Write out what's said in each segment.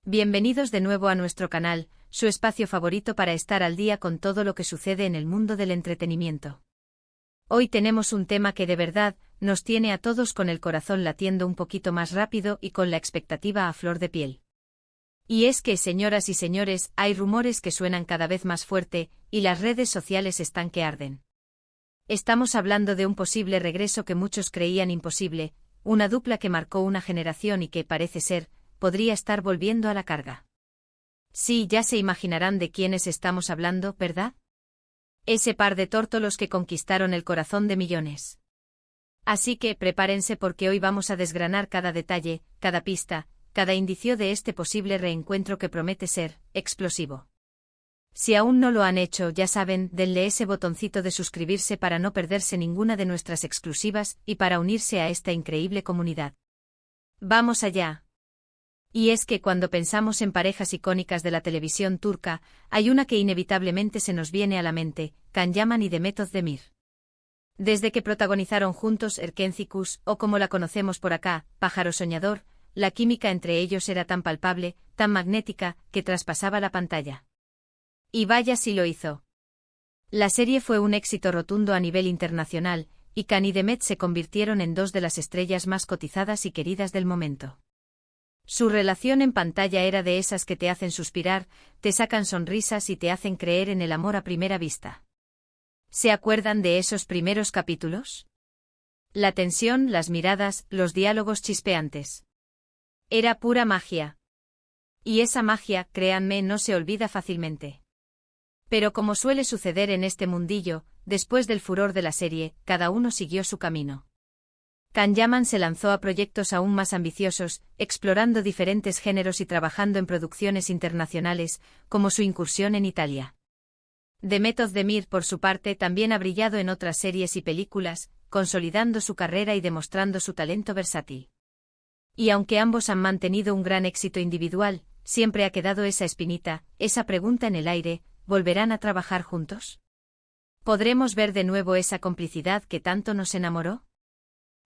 Bienvenidos de nuevo a nuestro canal, su espacio favorito para estar al día con todo lo que sucede en el mundo del entretenimiento. Hoy tenemos un tema que de verdad nos tiene a todos con el corazón latiendo un poquito más rápido y con la expectativa a flor de piel. Y es que, señoras y señores, hay rumores que suenan cada vez más fuerte, y las redes sociales están que arden. Estamos hablando de un posible regreso que muchos creían imposible, una dupla que marcó una generación y que, parece ser, podría estar volviendo a la carga. Sí, ya se imaginarán de quiénes estamos hablando, ¿verdad? Ese par de tórtolos que conquistaron el corazón de millones. Así que prepárense porque hoy vamos a desgranar cada detalle, cada pista, cada indicio de este posible reencuentro que promete ser explosivo. Si aún no lo han hecho, ya saben, denle ese botoncito de suscribirse para no perderse ninguna de nuestras exclusivas y para unirse a esta increíble comunidad. ¡Vamos allá! Y es que cuando pensamos en parejas icónicas de la televisión turca, hay una que inevitablemente se nos viene a la mente, Can Yaman y Demet Özdemir. Desde que protagonizaron juntos Erkenci o como la conocemos por acá, Pájaro Soñador, la química entre ellos era tan palpable, tan magnética, que traspasaba la pantalla. Y vaya si lo hizo. La serie fue un éxito rotundo a nivel internacional, y Can y Demet se convirtieron en dos de las estrellas más cotizadas y queridas del momento. Su relación en pantalla era de esas que te hacen suspirar, te sacan sonrisas y te hacen creer en el amor a primera vista. ¿Se acuerdan de esos primeros capítulos? La tensión, las miradas, los diálogos chispeantes. Era pura magia. Y esa magia, créanme, no se olvida fácilmente. Pero como suele suceder en este mundillo, después del furor de la serie, cada uno siguió su camino. Can Yaman se lanzó a proyectos aún más ambiciosos, explorando diferentes géneros y trabajando en producciones internacionales, como su incursión en Italia. Demet Özdemir, por su parte, también ha brillado en otras series y películas, consolidando su carrera y demostrando su talento versátil. Y aunque ambos han mantenido un gran éxito individual, siempre ha quedado esa espinita, esa pregunta en el aire: ¿volverán a trabajar juntos? ¿Podremos ver de nuevo esa complicidad que tanto nos enamoró?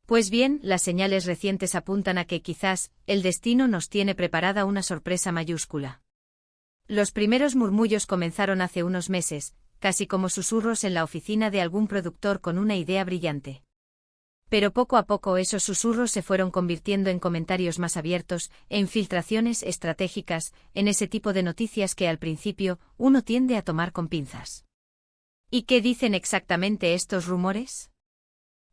Pues bien, las señales recientes apuntan a que quizás el destino nos tiene preparada una sorpresa mayúscula. Los primeros murmullos comenzaron hace unos meses, casi como susurros en la oficina de algún productor con una idea brillante. Pero poco a poco esos susurros se fueron convirtiendo en comentarios más abiertos, en filtraciones estratégicas, en ese tipo de noticias que al principio uno tiende a tomar con pinzas. ¿Y qué dicen exactamente estos rumores?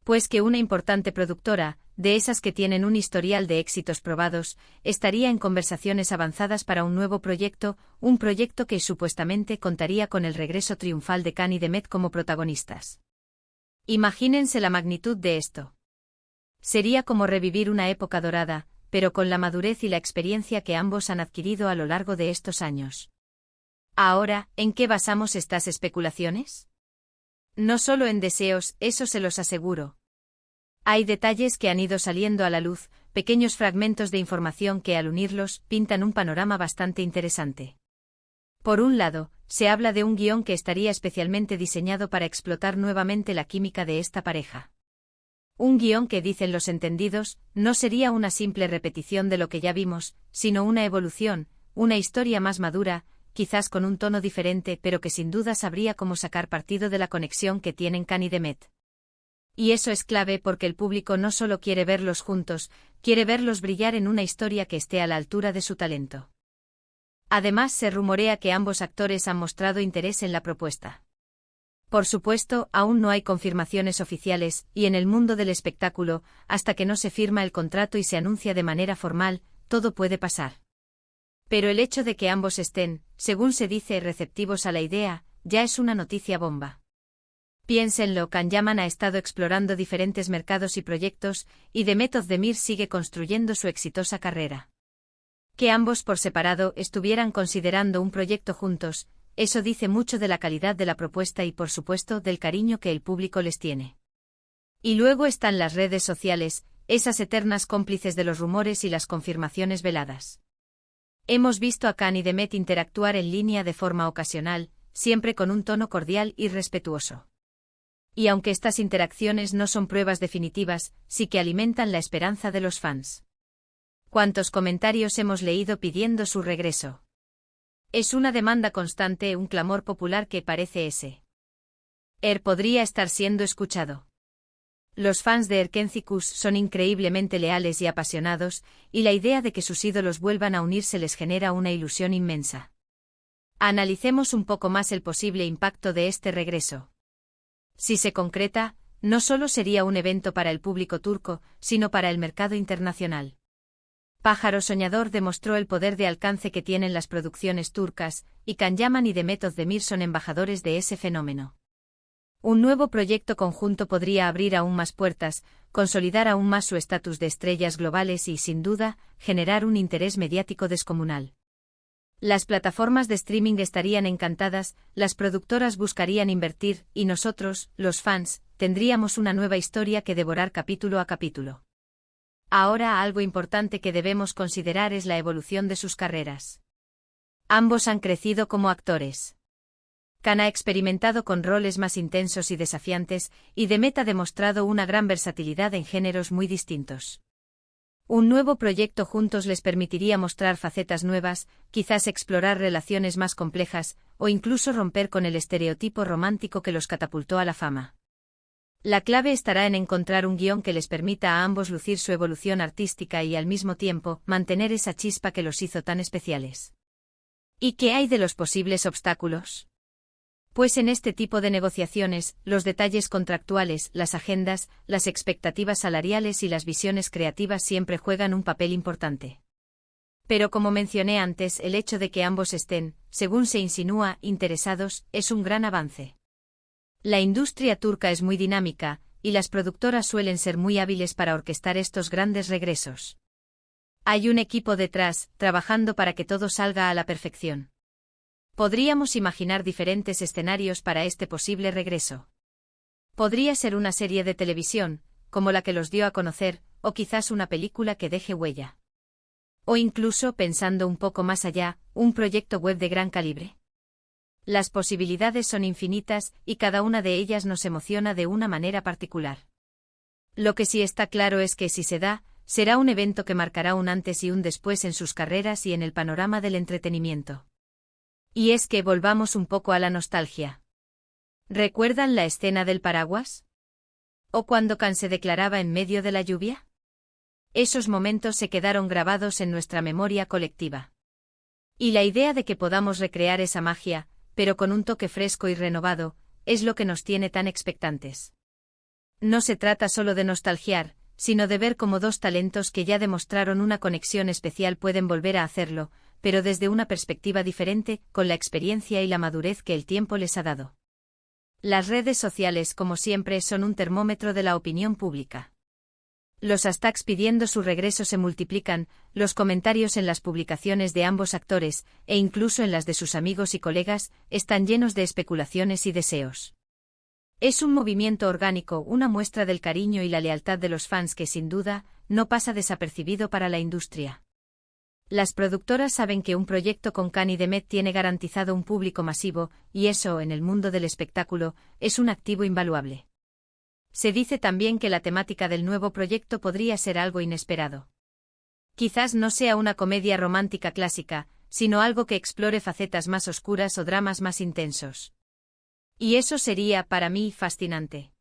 Pues que una importante productora, de esas que tienen un historial de éxitos probados, estaría en conversaciones avanzadas para un nuevo proyecto, un proyecto que supuestamente contaría con el regreso triunfal de Can y Demet como protagonistas. Imagínense la magnitud de esto. Sería como revivir una época dorada, pero con la madurez y la experiencia que ambos han adquirido a lo largo de estos años. Ahora, ¿en qué basamos estas especulaciones? No solo en deseos, eso se los aseguro. Hay detalles que han ido saliendo a la luz, pequeños fragmentos de información que al unirlos pintan un panorama bastante interesante. Por un lado, se habla de un guión que estaría especialmente diseñado para explotar nuevamente la química de esta pareja. Un guión que, dicen los entendidos, no sería una simple repetición de lo que ya vimos, sino una evolución, una historia más madura, quizás con un tono diferente, pero que sin duda sabría cómo sacar partido de la conexión que tienen Can y Demet. Y eso es clave porque el público no solo quiere verlos juntos, quiere verlos brillar en una historia que esté a la altura de su talento. Además, se rumorea que ambos actores han mostrado interés en la propuesta. Por supuesto, aún no hay confirmaciones oficiales, y en el mundo del espectáculo, hasta que no se firma el contrato y se anuncia de manera formal, todo puede pasar. Pero el hecho de que ambos estén, según se dice, receptivos a la idea, ya es una noticia bomba. Piénsenlo, Can Yaman ha estado explorando diferentes mercados y proyectos, y Demet Özdemir sigue construyendo su exitosa carrera. Que ambos por separado estuvieran considerando un proyecto juntos, eso dice mucho de la calidad de la propuesta y por supuesto del cariño que el público les tiene. Y luego están las redes sociales, esas eternas cómplices de los rumores y las confirmaciones veladas. Hemos visto a Can y Demet interactuar en línea de forma ocasional, siempre con un tono cordial y respetuoso. Y aunque estas interacciones no son pruebas definitivas, sí que alimentan la esperanza de los fans. ¿Cuántos comentarios hemos leído pidiendo su regreso? Es una demanda constante, un clamor popular que parece ese. Podría estar siendo escuchado. Los fans de Erkencikus son increíblemente leales y apasionados, y la idea de que sus ídolos vuelvan a unirse les genera una ilusión inmensa. Analicemos un poco más el posible impacto de este regreso. Si se concreta, no solo sería un evento para el público turco, sino para el mercado internacional. Pájaro Soñador demostró el poder de alcance que tienen las producciones turcas, y Can Yaman y Demet Özdemir son embajadores de ese fenómeno. Un nuevo proyecto conjunto podría abrir aún más puertas, consolidar aún más su estatus de estrellas globales y, sin duda, generar un interés mediático descomunal. Las plataformas de streaming estarían encantadas, las productoras buscarían invertir, y nosotros, los fans, tendríamos una nueva historia que devorar capítulo a capítulo. Ahora, algo importante que debemos considerar es la evolución de sus carreras. Ambos han crecido como actores. Can ha experimentado con roles más intensos y desafiantes, y Demet ha demostrado una gran versatilidad en géneros muy distintos. Un nuevo proyecto juntos les permitiría mostrar facetas nuevas, quizás explorar relaciones más complejas, o incluso romper con el estereotipo romántico que los catapultó a la fama. La clave estará en encontrar un guión que les permita a ambos lucir su evolución artística y al mismo tiempo mantener esa chispa que los hizo tan especiales. ¿Y qué hay de los posibles obstáculos? Pues en este tipo de negociaciones, los detalles contractuales, las agendas, las expectativas salariales y las visiones creativas siempre juegan un papel importante. Pero como mencioné antes, el hecho de que ambos estén, según se insinúa, interesados, es un gran avance. La industria turca es muy dinámica, y las productoras suelen ser muy hábiles para orquestar estos grandes regresos. Hay un equipo detrás, trabajando para que todo salga a la perfección. Podríamos imaginar diferentes escenarios para este posible regreso. Podría ser una serie de televisión, como la que los dio a conocer, o quizás una película que deje huella. O incluso, pensando un poco más allá, un proyecto web de gran calibre. Las posibilidades son infinitas, y cada una de ellas nos emociona de una manera particular. Lo que sí está claro es que si se da, será un evento que marcará un antes y un después en sus carreras y en el panorama del entretenimiento. Y es que volvamos un poco a la nostalgia. ¿Recuerdan la escena del paraguas? ¿O cuando Can se declaraba en medio de la lluvia? Esos momentos se quedaron grabados en nuestra memoria colectiva. Y la idea de que podamos recrear esa magia, pero con un toque fresco y renovado, es lo que nos tiene tan expectantes. No se trata solo de nostalgiar, sino de ver cómo dos talentos que ya demostraron una conexión especial pueden volver a hacerlo, pero desde una perspectiva diferente, con la experiencia y la madurez que el tiempo les ha dado. Las redes sociales, como siempre, son un termómetro de la opinión pública. Los hashtags pidiendo su regreso se multiplican, los comentarios en las publicaciones de ambos actores, e incluso en las de sus amigos y colegas, están llenos de especulaciones y deseos. Es un movimiento orgánico, una muestra del cariño y la lealtad de los fans que, sin duda, no pasa desapercibido para la industria. Las productoras saben que un proyecto con Can y Demet tiene garantizado un público masivo, y eso, en el mundo del espectáculo, es un activo invaluable. Se dice también que la temática del nuevo proyecto podría ser algo inesperado. Quizás no sea una comedia romántica clásica, sino algo que explore facetas más oscuras o dramas más intensos. Y eso sería, para mí, fascinante.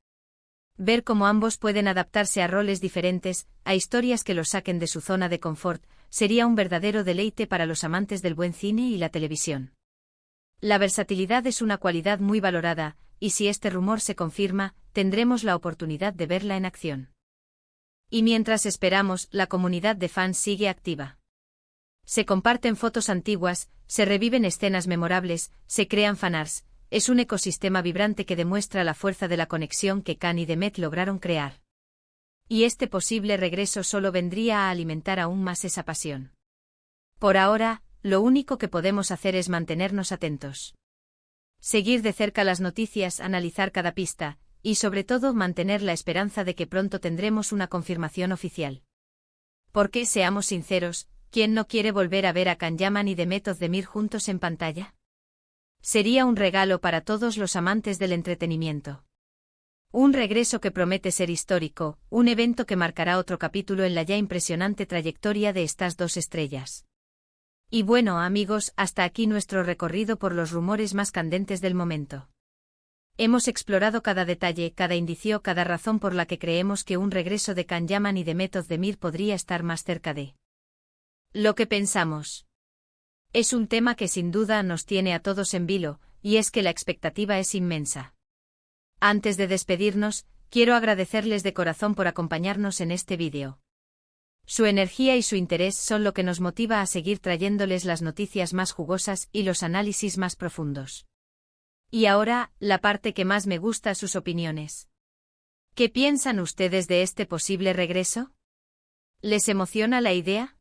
Ver cómo ambos pueden adaptarse a roles diferentes, a historias que los saquen de su zona de confort, sería un verdadero deleite para los amantes del buen cine y la televisión. La versatilidad es una cualidad muy valorada, y si este rumor se confirma, tendremos la oportunidad de verla en acción. Y mientras esperamos, la comunidad de fans sigue activa. Se comparten fotos antiguas, se reviven escenas memorables, se crean fanarts. Es un ecosistema vibrante que demuestra la fuerza de la conexión que Can y Demet lograron crear. Y este posible regreso solo vendría a alimentar aún más esa pasión. Por ahora, lo único que podemos hacer es mantenernos atentos. Seguir de cerca las noticias, analizar cada pista, y sobre todo mantener la esperanza de que pronto tendremos una confirmación oficial. Porque, seamos sinceros, ¿quién no quiere volver a ver a Can Yaman y Demet Özdemir juntos en pantalla? Sería un regalo para todos los amantes del entretenimiento. Un regreso que promete ser histórico, un evento que marcará otro capítulo en la ya impresionante trayectoria de estas dos estrellas. Y bueno, amigos, hasta aquí nuestro recorrido por los rumores más candentes del momento. Hemos explorado cada detalle, cada indicio, cada razón por la que creemos que un regreso de Can Yaman y de Method Demir podría estar más cerca de lo que pensamos. Es un tema que sin duda nos tiene a todos en vilo, y es que la expectativa es inmensa. Antes de despedirnos, quiero agradecerles de corazón por acompañarnos en este vídeo. Su energía y su interés son lo que nos motiva a seguir trayéndoles las noticias más jugosas y los análisis más profundos. Y ahora, la parte que más me gusta, sus opiniones. ¿Qué piensan ustedes de este posible regreso? ¿Les emociona la idea?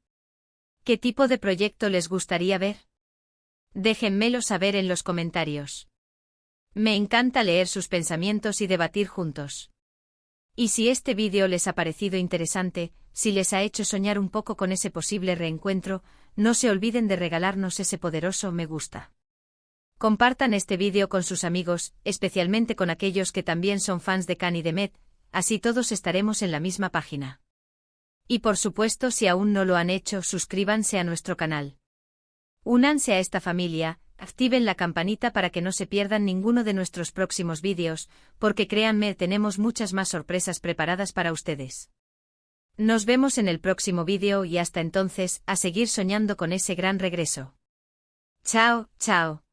¿Qué tipo de proyecto les gustaría ver? Déjenmelo saber en los comentarios. Me encanta leer sus pensamientos y debatir juntos. Y si este vídeo les ha parecido interesante, si les ha hecho soñar un poco con ese posible reencuentro, no se olviden de regalarnos ese poderoso me gusta. Compartan este vídeo con sus amigos, especialmente con aquellos que también son fans de Can y de Met, así todos estaremos en la misma página. Y por supuesto, si aún no lo han hecho, suscríbanse a nuestro canal. Únanse a esta familia, activen la campanita para que no se pierdan ninguno de nuestros próximos vídeos, porque créanme, tenemos muchas más sorpresas preparadas para ustedes. Nos vemos en el próximo vídeo y hasta entonces, a seguir soñando con ese gran regreso. Chao, chao.